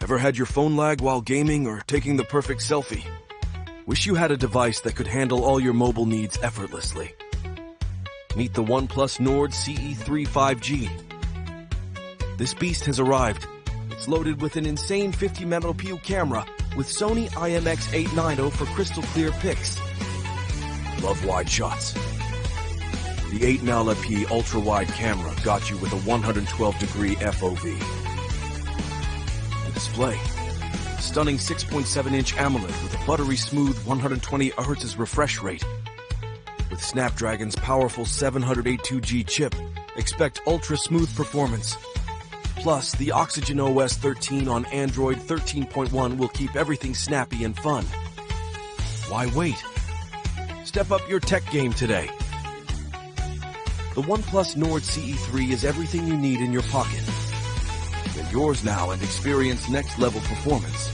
Ever had your phone lag while gaming or taking the perfect selfie? Wish you had a device that could handle all your mobile needs effortlessly. Meet the Oneplus Nord CE3 5G. This beast has arrived. It's loaded with an insane 50-megapixel camera with Sony IMX890 for crystal clear pics. Love wide shots. The 8-megapixel ultra-wide camera got you with a 112-degree FOV. The display. Stunning 6.7-inch AMOLED with a buttery smooth 120 Hz refresh rate. With Snapdragon's powerful 782G chip, expect ultra-smooth performance. Plus, the OxygenOS 13 on Android 13.1 will keep everything snappy and fun. Why wait? Step up your tech game today. The Oneplus Nord CE3 is everything you need in your pocket. Get yours now and experience next-level performance.